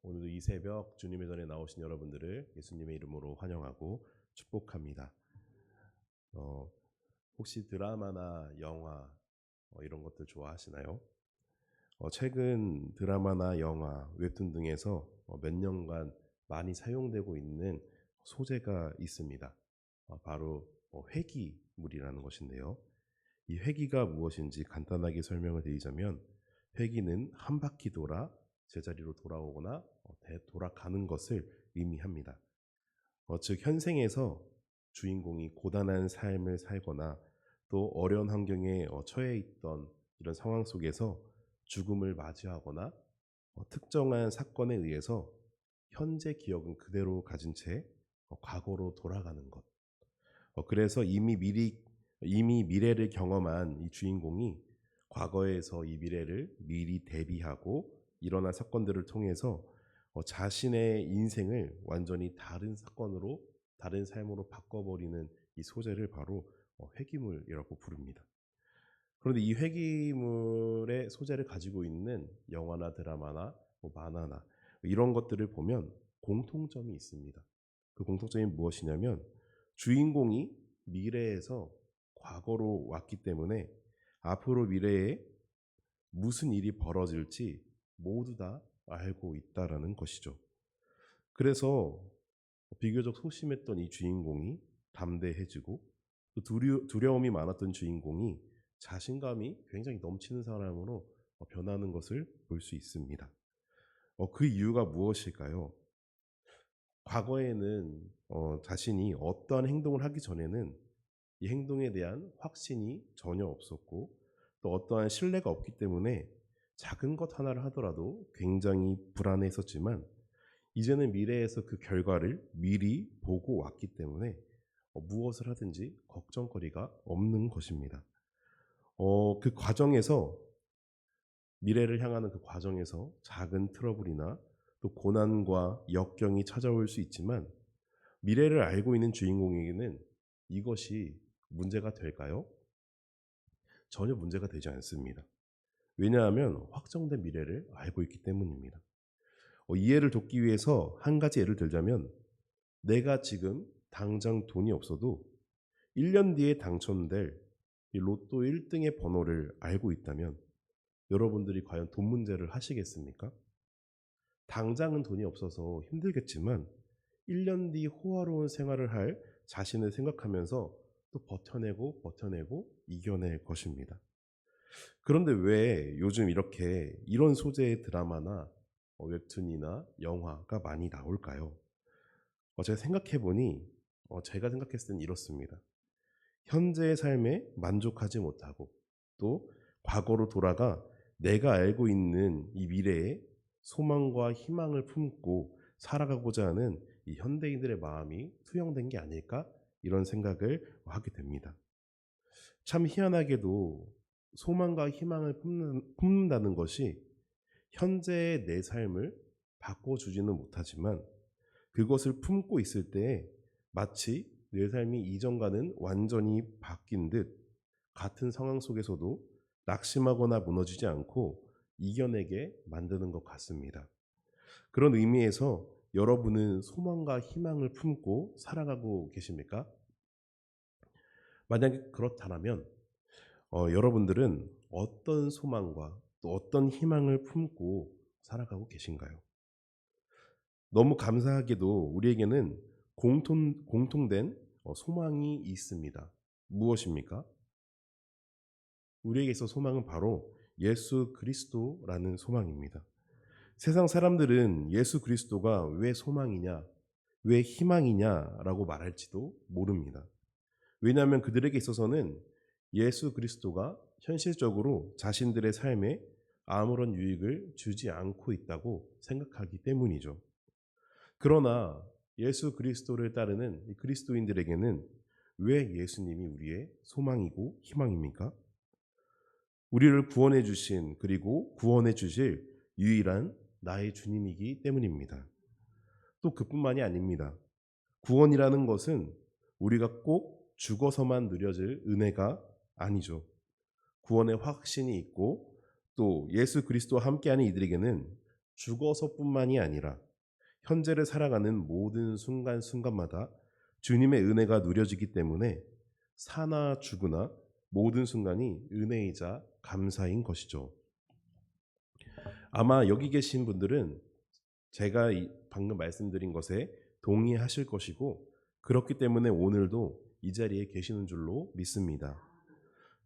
오늘도 이 새벽 주님의 전에 나오신 여러분들을 예수님의 이름으로 환영하고 축복합니다. 어, 혹시 드라마나 영화 이런 것들 좋아하시나요? 최근 드라마나 영화, 웹툰 등에서 몇 년간 많이 사용되고 있는 소재가 있습니다. 바로 회기물이라는 것인데요. 이 회기가 무엇인지 간단하게 설명을 드리자면, 회기는 한 바퀴 돌아 제자리로 돌아오거나 돌아가는 것을 의미합니다. 즉 현생에서 주인공이 고단한 삶을 살거나 또 어려운 환경에 처해 있던 이런 상황 속에서 죽음을 맞이하거나 특정한 사건에 의해서 현재 기억은 그대로 가진 채 과거로 돌아가는 것. 그래서 이미 미래를 경험한 이 주인공이 과거에서 이 미래를 미리 대비하고 일어난 사건들을 통해서 자신의 인생을 완전히 다른 사건으로, 다른 삶으로 바꿔버리는 이 소재를 바로 회기물이라고 부릅니다. 그런데 이 회기물의 소재를 가지고 있는 영화나 드라마나 만화나 이런 것들을 보면 공통점이 있습니다. 그 공통점이 무엇이냐면, 주인공이 미래에서 과거로 왔기 때문에 앞으로 미래에 무슨 일이 벌어질지 모두 다 알고 있다라는 것이죠. 그래서 비교적 소심했던 이 주인공이 담대해지고, 또 두려움이 많았던 주인공이 자신감이 굉장히 넘치는 사람으로 변하는 것을 볼 수 있습니다. 그 이유가 무엇일까요? 과거에는 자신이 어떠한 행동을 하기 전에는 이 행동에 대한 확신이 전혀 없었고, 또 어떠한 신뢰가 없기 때문에 작은 것 하나를 하더라도 굉장히 불안했었지만, 이제는 미래에서 그 결과를 미리 보고 왔기 때문에 무엇을 하든지 걱정거리가 없는 것입니다. 그 과정에서, 미래를 향하는 그 과정에서 작은 트러블이나 또 고난과 역경이 찾아올 수 있지만, 미래를 알고 있는 주인공에게는 이것이 문제가 될까요? 전혀 문제가 되지 않습니다. 왜냐하면 확정된 미래를 알고 있기 때문입니다. 이해를 돕기 위해서 한 가지 예를 들자면, 내가 지금 당장 돈이 없어도 1년 뒤에 당첨될 이 로또 1등의 번호를 알고 있다면 여러분들이 과연 돈 문제를 하시겠습니까? 당장은 돈이 없어서 힘들겠지만 1년 뒤 호화로운 생활을 할 자신을 생각하면서 또 버텨내고 이겨낼 것입니다. 그런데 왜 요즘 이런 소재의 드라마나 웹툰이나 영화가 많이 나올까요? 제가 생각해보니 제가 생각했을 땐 이렇습니다. 현재의 삶에 만족하지 못하고 또 과거로 돌아가 내가 알고 있는 이 미래에 소망과 희망을 품고 살아가고자 하는 이 현대인들의 마음이 투영된 게 아닐까, 이런 생각을 하게 됩니다. 참 희한하게도 소망과 희망을 품는다는 것이 현재의 내 삶을 바꿔주지는 못하지만, 그것을 품고 있을 때 마치 내 삶이 이전과는 완전히 바뀐 듯 같은 상황 속에서도 낙심하거나 무너지지 않고 이겨내게 만드는 것 같습니다. 그런 의미에서 여러분은 소망과 희망을 품고 살아가고 계십니까? 만약에 그렇다면 여러분들은 어떤 소망과 또 어떤 희망을 품고 살아가고 계신가요? 너무 감사하게도 우리에게는 공통된 소망이 있습니다. 무엇입니까? 우리에게 있어 소망은 바로 예수 그리스도라는 소망입니다. 세상 사람들은 예수 그리스도가 왜 소망이냐, 왜 희망이냐라고 말할지도 모릅니다. 왜냐하면 그들에게 있어서는 예수 그리스도가 현실적으로 자신들의 삶에 아무런 유익을 주지 않고 있다고 생각하기 때문이죠. 그러나 예수 그리스도를 따르는 이 그리스도인들에게는 왜 예수님이 우리의 소망이고 희망입니까? 우리를 구원해 주신, 그리고 구원해 주실 유일한 나의 주님이기 때문입니다. 또 그뿐만이 아닙니다. 구원이라는 것은 우리가 꼭 죽어서만 누려질 은혜가 아니죠. 구원의 확신이 있고 또 예수 그리스도와 함께하는 이들에게는 죽어서뿐만이 아니라 현재를 살아가는 모든 순간순간마다 주님의 은혜가 누려지기 때문에 사나 죽으나 모든 순간이 은혜이자 감사인 것이죠. 아마 여기 계신 분들은 제가 방금 말씀드린 것에 동의하실 것이고, 그렇기 때문에 오늘도 이 자리에 계시는 줄로 믿습니다.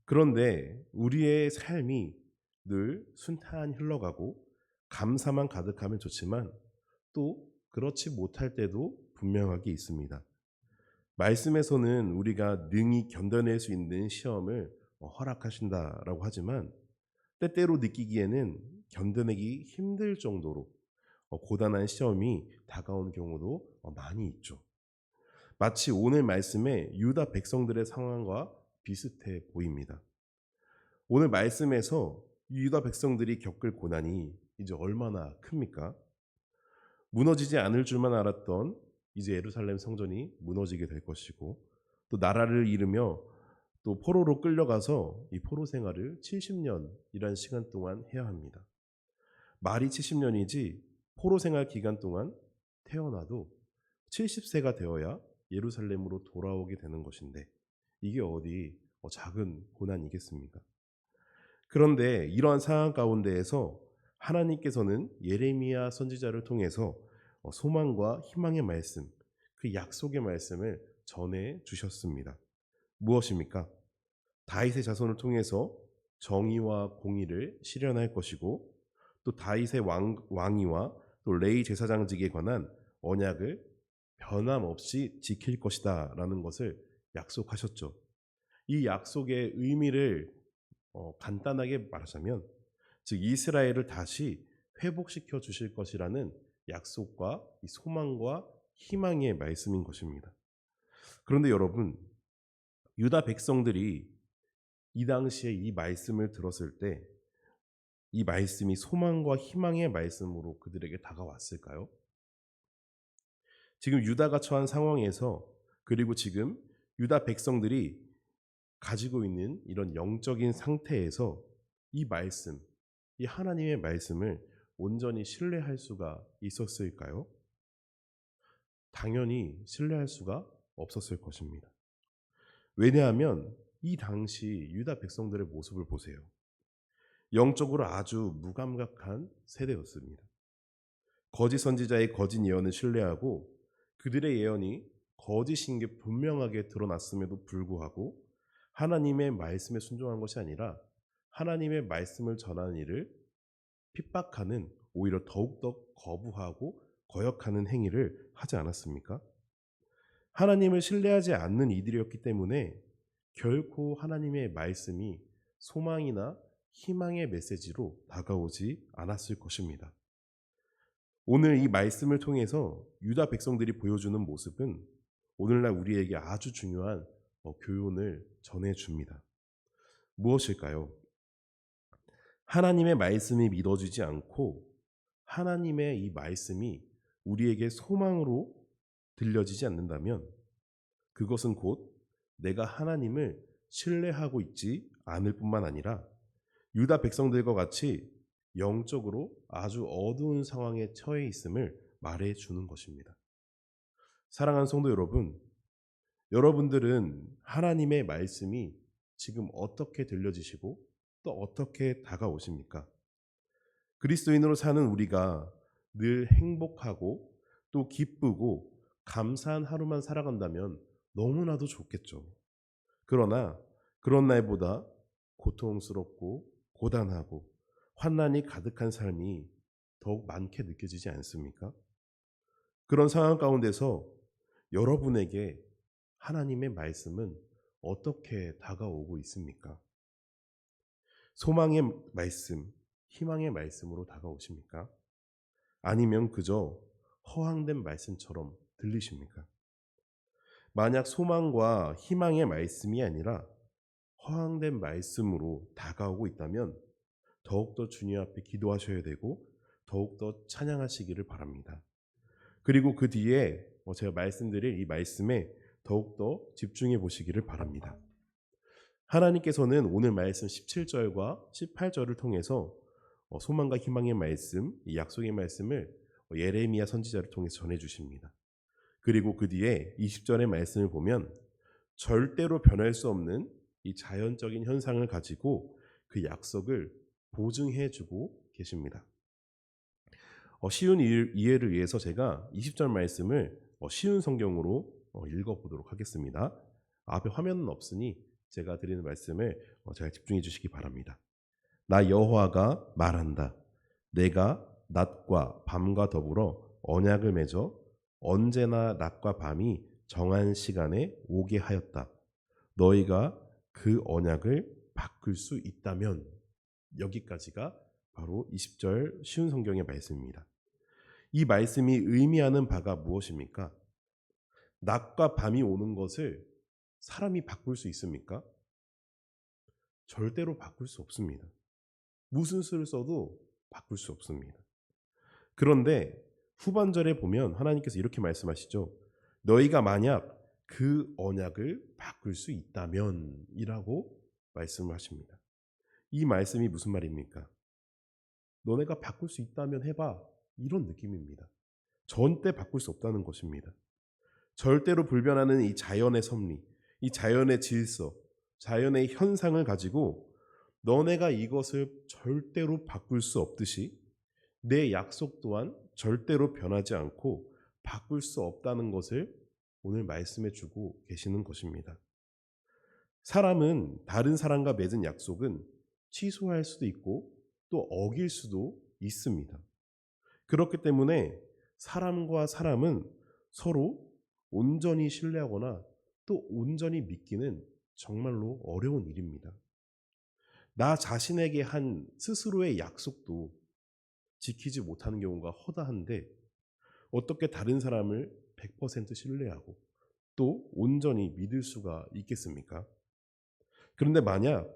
그런데 우리의 삶이 늘 순탄히 흘러가고 감사만 가득하면 좋지만 또 그렇지 못할 때도 분명하게 있습니다. 말씀에서는 우리가 능히 견뎌낼 수 있는 시험을 허락하신다라고 하지만 때때로 느끼기에는 견뎌내기 힘들 정도로 고단한 시험이 다가오는 경우도 많이 있죠. 마치 오늘 말씀의 유다 백성들의 상황과 비슷해 보입니다. 오늘 말씀에서 유다 백성들이 겪을 고난이 이제 얼마나 큽니까? 무너지지 않을 줄만 알았던 이제 예루살렘 성전이 무너지게 될 것이고, 또 나라를 잃으며 또 포로로 끌려가서 이 포로 생활을 70년이라는 시간 동안 해야 합니다. 말이 70년이지 포로 생활 기간 동안 태어나도 70세가 되어야 예루살렘으로 돌아오게 되는 것인데, 이게 어디 작은 고난이겠습니까? 그런데 이러한 상황 가운데에서 하나님께서는 예레미야 선지자를 통해서 소망과 희망의 말씀, 그 약속의 말씀을 전해 주셨습니다. 무엇입니까? 다윗의 자손을 통해서 정의와 공의를 실현할 것이고, 또 다윗의 왕위와 또 레위 제사장직에 관한 언약을 변함없이 지킬 것이다 라는 것을 약속하셨죠. 이 약속의 의미를 간단하게 말하자면, 즉 이스라엘을 다시 회복시켜 주실 것이라는 약속과 이 소망과 희망의 말씀인 것입니다. 그런데 여러분, 유다 백성들이 이 당시에 이 말씀을 들었을 때 이 말씀이 소망과 희망의 말씀으로 그들에게 다가왔을까요? 지금 유다가 처한 상황에서, 그리고 지금 유다 백성들이 가지고 있는 이런 영적인 상태에서 이 말씀, 이 하나님의 말씀을 온전히 신뢰할 수가 있었을까요? 당연히 신뢰할 수가 없었을 것입니다. 왜냐하면 이 당시 유다 백성들의 모습을 보세요. 영적으로 아주 무감각한 세대였습니다. 거짓 선지자의 거짓 예언을 신뢰하고 그들의 예언이 거짓인 게 분명하게 드러났음에도 불구하고 하나님의 말씀에 순종한 것이 아니라 하나님의 말씀을 전하는 일을 핍박하는, 오히려 더욱더 거부하고 거역하는 행위를 하지 않았습니까? 하나님을 신뢰하지 않는 이들이었기 때문에 결코 하나님의 말씀이 소망이나 희망의 메시지로 다가오지 않았을 것입니다. 오늘 이 말씀을 통해서 유다 백성들이 보여주는 모습은 오늘날 우리에게 아주 중요한 교훈을 전해줍니다. 무엇일까요? 하나님의 말씀이 믿어지지 않고 하나님의 이 말씀이 우리에게 소망으로 들려지지 않는다면 그것은 곧 내가 하나님을 신뢰하고 있지 않을 뿐만 아니라 유다 백성들과 같이 영적으로 아주 어두운 상황에 처해 있음을 말해주는 것입니다. 사랑하는 성도 여러분, 여러분들은 하나님의 말씀이 지금 어떻게 들려지시고 또 어떻게 다가오십니까? 그리스도인으로 사는 우리가 늘 행복하고 또 기쁘고 감사한 하루만 살아간다면 너무나도 좋겠죠. 그러나 그런 날보다 고통스럽고 고단하고 환난이 가득한 삶이 더욱 많게 느껴지지 않습니까? 그런 상황 가운데서 여러분에게 하나님의 말씀은 어떻게 다가오고 있습니까? 소망의 말씀, 희망의 말씀으로 다가오십니까? 아니면 그저 허황된 말씀처럼 들리십니까? 만약 소망과 희망의 말씀이 아니라 허황된 말씀으로 다가오고 있다면 더욱더 주님 앞에 기도하셔야 되고 더욱더 찬양하시기를 바랍니다. 그리고 그 뒤에 제가 말씀드릴 이 말씀에 더욱더 집중해 보시기를 바랍니다. 하나님께서는 오늘 말씀 17절과 18절을 통해서 소망과 희망의 말씀, 이 약속의 말씀을 예레미야 선지자를 통해서 전해 주십니다. 그리고 그 뒤에 20절의 말씀을 보면 절대로 변할 수 없는 이 자연적인 현상을 가지고 그 약속을 보증해 주고 계십니다. 쉬운 이해를 위해서 제가 20절 말씀을 쉬운 성경으로 읽어보도록 하겠습니다. 앞에 화면은 없으니 제가 드리는 말씀을 잘 집중해 주시기 바랍니다. 나 여호와가 말한다. 내가 낮과 밤과 더불어 언약을 맺어 언제나 낮과 밤이 정한 시간에 오게 하였다. 너희가 그 언약을 바꿀 수 있다면, 여기까지가 바로 20절 쉬운 성경의 말씀입니다. 이 말씀이 의미하는 바가 무엇입니까? 낮과 밤이 오는 것을 사람이 바꿀 수 있습니까? 절대로 바꿀 수 없습니다. 무슨 수를 써도 바꿀 수 없습니다. 그런데 후반절에 보면 하나님께서 이렇게 말씀하시죠. 너희가 만약 그 언약을 바꿀 수 있다면 이라고 말씀을 하십니다. 이 말씀이 무슨 말입니까? 너네가 바꿀 수 있다면 해봐, 이런 느낌입니다. 절대 바꿀 수 없다는 것입니다. 절대로 불변하는 이 자연의 섭리, 이 자연의 질서, 자연의 현상을 가지고 너네가 이것을 절대로 바꿀 수 없듯이 내 약속 또한 절대로 변하지 않고 바꿀 수 없다는 것을 오늘 말씀해 주고 계시는 것입니다. 사람은 다른 사람과 맺은 약속은 취소할 수도 있고 또 어길 수도 있습니다. 그렇기 때문에 사람과 사람은 서로 온전히 신뢰하거나 또 온전히 믿기는 정말로 어려운 일입니다. 나 자신에게 한 스스로의 약속도 지키지 못하는 경우가 허다한데 어떻게 다른 사람을 100% 신뢰하고 또 온전히 믿을 수가 있겠습니까? 그런데 만약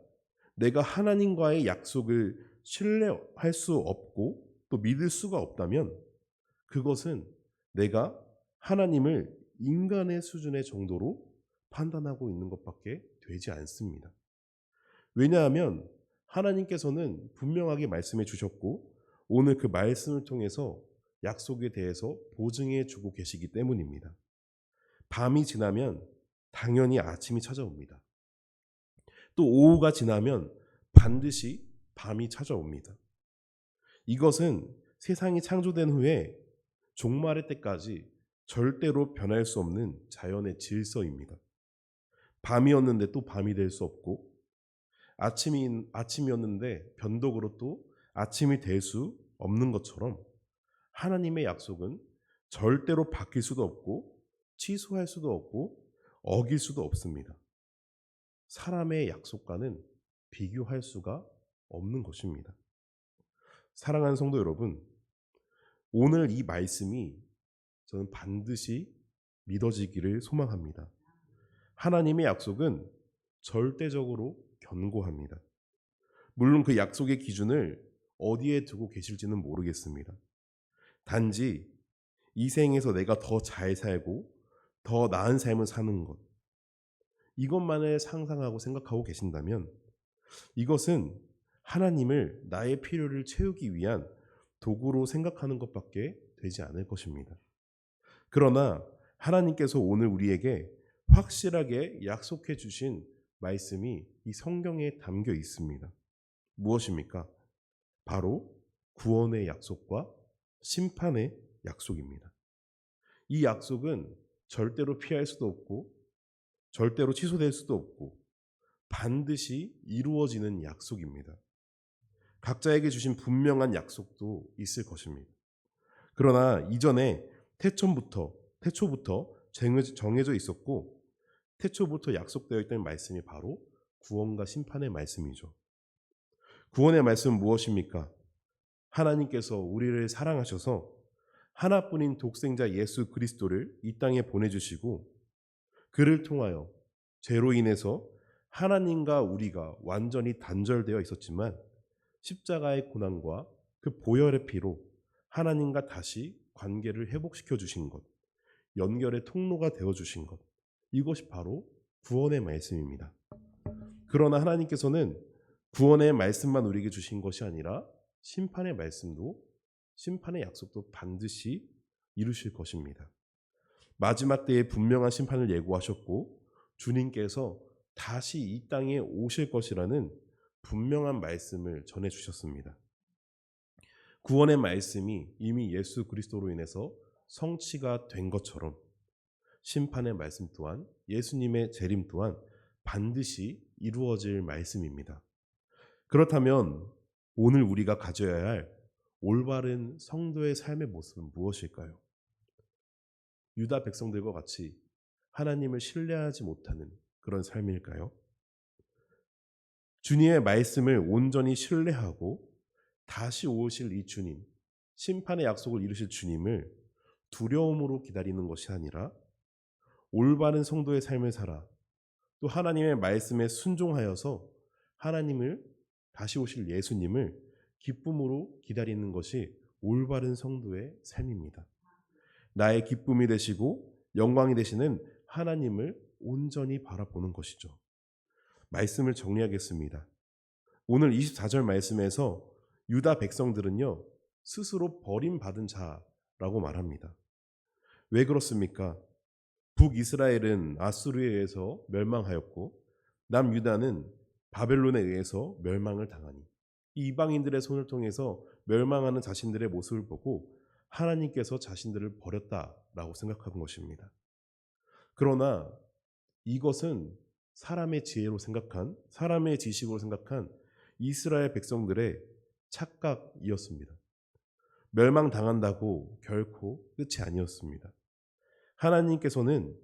내가 하나님과의 약속을 신뢰할 수 없고 또 믿을 수가 없다면 그것은 내가 하나님을 인간의 수준의 정도로 판단하고 있는 것밖에 되지 않습니다. 왜냐하면 하나님께서는 분명하게 말씀해 주셨고 오늘 그 말씀을 통해서 약속에 대해서 보증해 주고 계시기 때문입니다. 밤이 지나면 당연히 아침이 찾아옵니다. 또 오후가 지나면 반드시 밤이 찾아옵니다. 이것은 세상이 창조된 후에 종말의 때까지 절대로 변할 수 없는 자연의 질서입니다. 밤이었는데 또 밤이 될 수 없고 아침이었는데 변덕으로 또 아침이 될 수 없는 것처럼 하나님의 약속은 절대로 바뀔 수도 없고 취소할 수도 없고 어길 수도 없습니다. 사람의 약속과는 비교할 수가 없는 것입니다. 사랑하는 성도 여러분, 오늘 이 말씀이 저는 반드시 믿어지기를 소망합니다. 하나님의 약속은 절대적으로 견고합니다. 물론 그 약속의 기준을 어디에 두고 계실지는 모르겠습니다. 단지 이 생에서 내가 더 잘 살고 더 나은 삶을 사는 것, 이것만을 상상하고 생각하고 계신다면 이것은 하나님을 나의 필요를 채우기 위한 도구로 생각하는 것밖에 되지 않을 것입니다. 그러나 하나님께서 오늘 우리에게 확실하게 약속해 주신 말씀이 이 성경에 담겨 있습니다. 무엇입니까? 바로 구원의 약속과 심판의 약속입니다. 이 약속은 절대로 피할 수도 없고 절대로 취소될 수도 없고 반드시 이루어지는 약속입니다. 각자에게 주신 분명한 약속도 있을 것입니다. 그러나 이전에 태초부터 정해져 있었고 태초부터 약속되어 있던 말씀이 바로 구원과 심판의 말씀이죠. 구원의 말씀은 무엇입니까? 하나님께서 우리를 사랑하셔서 하나뿐인 독생자 예수 그리스도를 이 땅에 보내주시고 그를 통하여 죄로 인해서 하나님과 우리가 완전히 단절되어 있었지만 십자가의 고난과 그 보혈의 피로 하나님과 다시 관계를 회복시켜 주신 것, 연결의 통로가 되어 주신 것, 이것이 바로 구원의 말씀입니다. 그러나 하나님께서는 구원의 말씀만 우리에게 주신 것이 아니라 심판의 말씀도 심판의 약속도 반드시 이루실 것입니다. 마지막 때에 분명한 심판을 예고하셨고 주님께서 다시 이 땅에 오실 것이라는 분명한 말씀을 전해주셨습니다. 구원의 말씀이 이미 예수 그리스도로 인해서 성취가 된 것처럼 심판의 말씀 또한 예수님의 재림 또한 반드시 이루어질 말씀입니다. 그렇다면 오늘 우리가 가져야 할 올바른 성도의 삶의 모습은 무엇일까요? 유다 백성들과 같이 하나님을 신뢰하지 못하는 그런 삶일까요? 주님의 말씀을 온전히 신뢰하고 다시 오실 이 주님, 심판의 약속을 이루실 주님을 두려움으로 기다리는 것이 아니라 올바른 성도의 삶을 살아 또 하나님의 말씀에 순종하여서 하나님을 다시 오실 예수님을 기쁨으로 기다리는 것이 올바른 성도의 삶입니다. 나의 기쁨이 되시고 영광이 되시는 하나님을 온전히 바라보는 것이죠. 말씀을 정리하겠습니다. 오늘 24절 말씀에서 유다 백성들은요, 스스로 버림받은 자라고 말합니다. 왜 그렇습니까? 북이스라엘은 아수르에 의해서 멸망하였고 남유다는 바벨론에 의해서 멸망을 당하니 이 이방인들의 손을 통해서 멸망하는 자신들의 모습을 보고 하나님께서 자신들을 버렸다라고 생각한 것입니다. 그러나 이것은 사람의 지혜로 생각한, 사람의 지식으로 생각한 이스라엘 백성들의 착각이었습니다. 멸망당한다고 결코 끝이 아니었습니다. 하나님께서는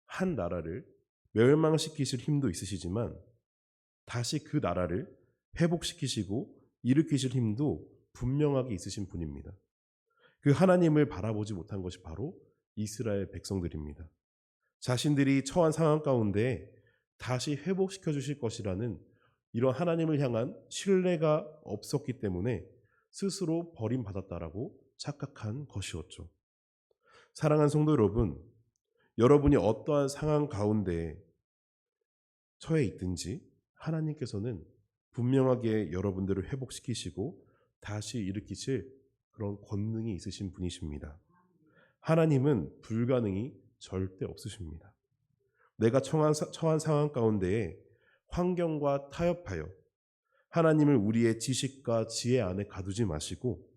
한 나라를 멸망시키실 힘도 있으시지만 다시 그 나라를 회복시키시고 일으키실 힘도 분명하게 있으신 분입니다. 그 하나님을 바라보지 못한 것이 바로 이스라엘 백성들입니다. 자신들이 처한 상황 가운데 다시 회복시켜 주실 것이라는 이런 하나님을 향한 신뢰가 없었기 때문에 스스로 버림받았다라고 착각한 것이었죠. 사랑하는 성도 여러분, 여러분이 어떠한 상황 가운데 처해 있든지 하나님께서는 분명하게 여러분들을 회복시키시고 다시 일으키실 그런 권능이 있으신 분이십니다. 하나님은 불가능이 절대 없으십니다. 내가 처한 상황 가운데에 환경과 타협하여 하나님을 우리의 지식과 지혜 안에 가두지 마시고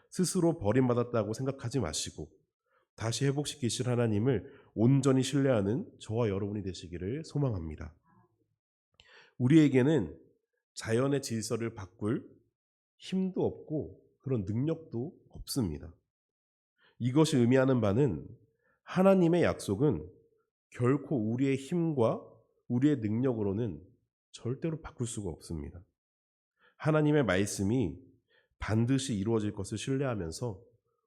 스스로 버림받았다고 생각하지 마시고 다시 회복시키실 하나님을 온전히 신뢰하는 저와 여러분이 되시기를 소망합니다. 우리에게는 자연의 질서를 바꿀 힘도 없고 그런 능력도 없습니다. 이것이 의미하는 바는 하나님의 약속은 결코 우리의 힘과 우리의 능력으로는 절대로 바꿀 수가 없습니다. 하나님의 말씀이 반드시 이루어질 것을 신뢰하면서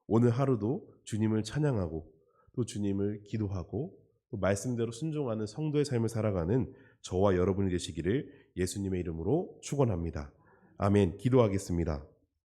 오늘 하루도 주님을 찬양하고 또 주님을 기도하고 또 말씀대로 순종하는 성도의 삶을 살아가는 저와 여러분이 되시기를 예수님의 이름으로 축원합니다. 아멘. 기도하겠습니다.